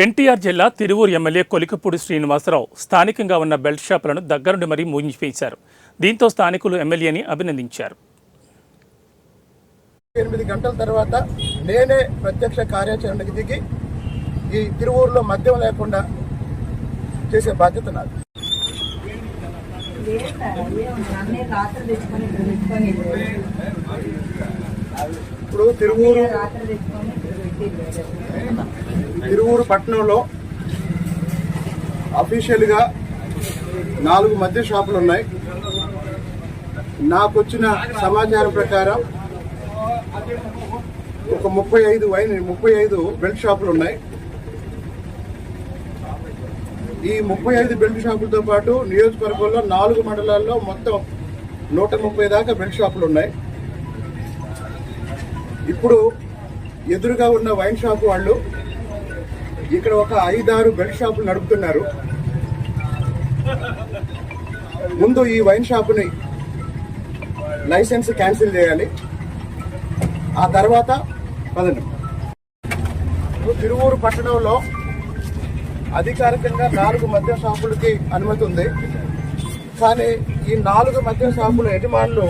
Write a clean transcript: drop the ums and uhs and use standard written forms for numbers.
ఎన్టీఆర్ జిల్లా తిరువూరు ఎమ్మెల్యే కొలికపూడి శ్రీనివాసరావు స్థానికంగా ఉన్న బెల్ట్ షాపులను దగ్గరుండి మరీ మూయించేశారు. దీంతో స్థానికులు ఎమ్మెల్యేని అభినందించారు. 8 గంటల తర్వాత నేనే ప్రత్యక్ష కార్యాచరణకు దిగి ఈ తిరువూరులో మద్యం లేకుండా చేసే బాధ్యత నాది. ఇప్పుడు తిరువూరు పట్టణంలో అఫీషియల్గా 4 మద్య షాపులు ఉన్నాయి. నాకు వచ్చిన సమాచారం ప్రకారం ఒక 35 బెల్ట్ షాపులు ఉన్నాయి. ఈ 35 బెల్ట్ షాపులతో పాటు నియోజకవర్గంలో 4 మండలాల్లో మొత్తం 130 దాకా బెల్ట్ షాపులు ఉన్నాయి. ఇప్పుడు ఎదురుగా ఉన్న వైన్ షాప్ వాళ్ళు ఇక్కడ ఒక 5-6 బెల్ట్ షాపులు నడుపుతున్నారు. ముందు ఈ వైన్ షాపుని లైసెన్స్ క్యాన్సిల్ చేయాలి. ఆ తర్వాత పదండి. తిరువూరు పట్టణంలో అధికారికంగా 4 మద్య షాపులకి అనుమతి ఉంది. కానీ ఈ 4 మద్య షాపుల యజమానులు